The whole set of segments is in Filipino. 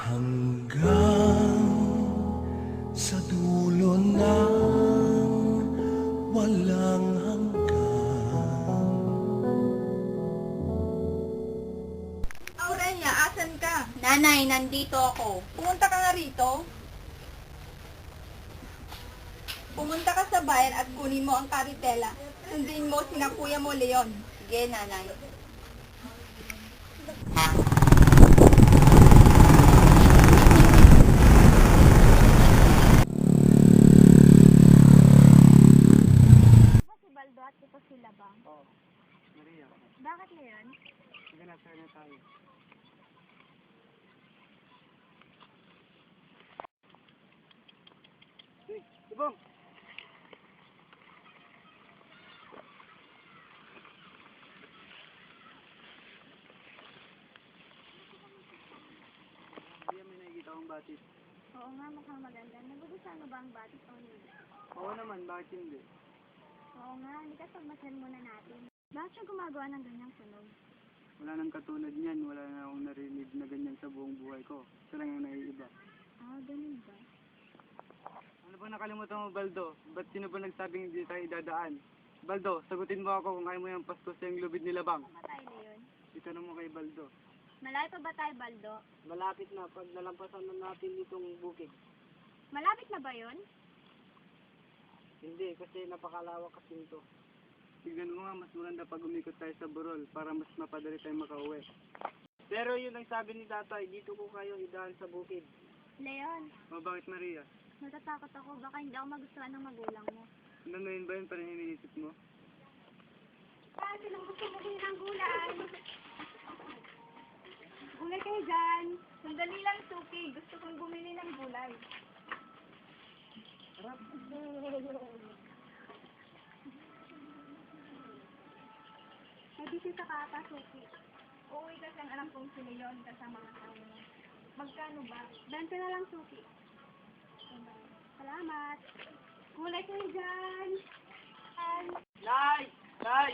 Hanggang sa dulo ng walang hanggan. Aurelia, asan ka? Nanay, nandito ako. Pumunta ka nga rito. Pumunta ka sa bayan at kunin mo ang karitela. Sundin mo sina Kuya mo, Leon. Sige, nanay. Si Baldo at ito si Labang. Oo, Maria. Bakit ngayon? Sige na, sir na tayo. Hey, Ibong! Hindi may nakikita akong batis. Oo nga, mukhang maganda. Nagugustuhan mo ba ang batis o hindi? Oo naman, bakit hindi? Oo nga, hindi ka pagmasyan muna natin. Bakit siya gumagawa ng ganyang sunog? Wala nang katulad niyan, wala na akong narinig na ganyan sa buong buhay ko. Ito lang yung naiiba. Ah, ganun ba? Ano ba nakalimutan mo, Baldo? Ba't sino ba nagsabing hindi tayo idadaan? Baldo, sagutin mo ako kung kaya mo yung pasto sa yung lubid ni Labang. Ano ba tayo, Leon? Itanong mo kay Baldo. Malayo pa ba tayo, Baldo? Malapit na pag nalampasan na natin itong bukid. Malapit na ba yun? Hindi, kasi napakalawak kasi ito. Tignan mo nga, mas maganda pag umikot tayo sa Burol para mas mapadali tayo makauwi. Pero yun ang sabi ni tatay, dito ko kayo idaan sa bukid. Leon, O bakit, Maria? natatakot ako. Baka hindi ako magustuhan ng magulang mo. Ano na yun ba yun pa rin iniisip mo? Ah, sinong gusto mo din ng gulay? Gulay kayo dyan. Sandali lang, Suki. Gusto kong bumili ng gulay. May bisita ka ata, Suki. Uuwi kasi ang anak kong si Leon kasama ang asawa niya. Magkano ba? 20 na lang, Suki. Salamat. Gulay kayo dyan. Nay! Nay!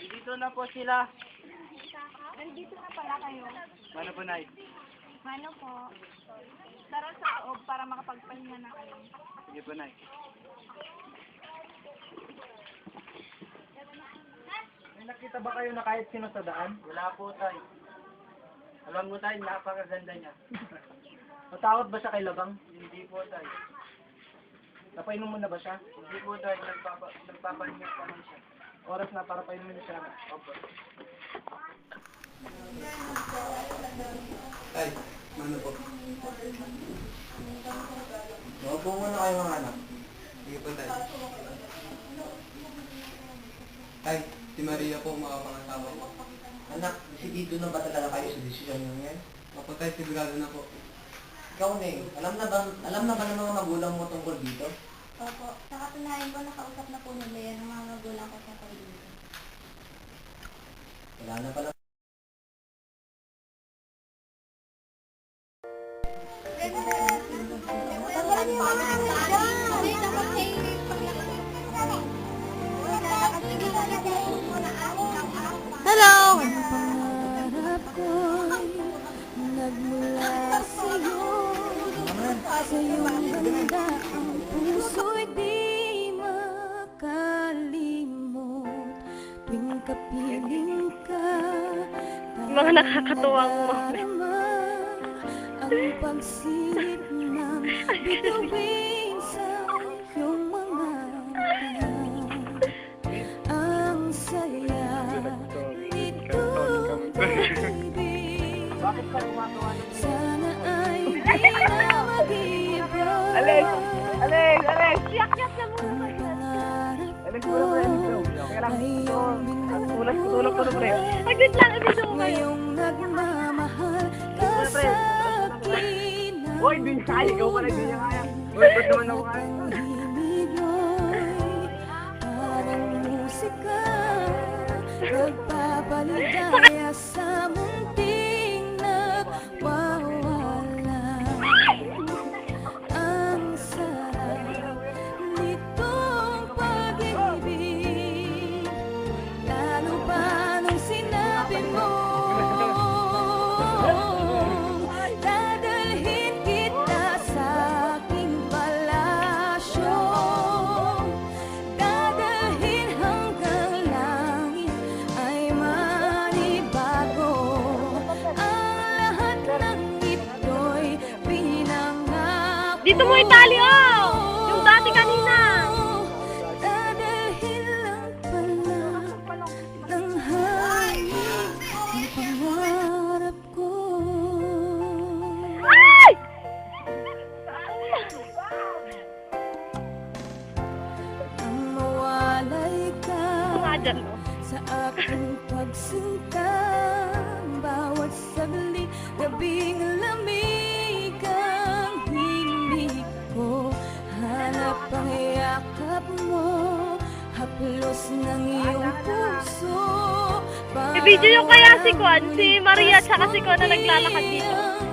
Dito na po sila. Nandito na pala kayo. Paano po, Nay? Ano po? Tara sa loob para makapagpahinga na kayo. Sige po, Nay. May nakita ba kayo na kahit sino sa daan? Wala po, Tay. Alam mo, Tay, napakaganda niya. Matakot ba siya kay Labang? Hindi po, Tay. Napainom mo na ba siya? Hindi po, Tay. Nagpapahinga pa lang siya. Oras na para painumin na siya. Opo. Ay, ano po? Maupo muna kayo mga anak. Sige po tayo. Ay, si Maria po makapangasawa ko. Anak, decidido na ba talaga kayo sa desisyon nyo yan? Opo tayo, sigurado na po. Ikaw, Neng, alam na ba ng mga magulang mo tungkol dito? Opo, sa katunayan ko, nakausap na po nila yan ng mga magulang ko sa dito. Wala na pala. Hello! Pangarap ko'y nagmula sa'yo. Sa'yong ganda ang puso'y di makalimot. Tuwing kapiling ka, Mga nakakatuwang darama ang pagsilip ng bituin sa iyong mga mata. Ang saya nitong pag-ibig, Bakit ka gumagawa ng... sana ay di na mag-iba. Alex! Alex! Alex! Yak-yak na muna. Ang pangarap Alex, ko wala pa rin ito. Kaya lang, ay ito. iyong Tulog ko na, pre. Agad lang, ibig mo kayo. ngayong nagmamahal ka sa akin. Hoy, hindi niya kaya. Ikaw pala hindi niya kaya. Hoy, ba't naman ako kaya? Pag-ibig mo'y parang musika, nagpapaligaya sa munting nagwawala. Ang sarap nitong pag-ibig, lalo pa nung sinabi mo dadalhin Dito mo itali, oh! Yung dati kanina. Dadalhin lang pala ng hangin ang pangarap ko. Ay! Nang mawalay ka Nga dyan, oh. sa aking pagsinta, bawat saglit gabing lamig ang himig ko. Hanap ang yakap mo, haplos ng iyong puso. I-video yung kaya si Kwan, si Maria tsaka si Kwan na naglalakad dito.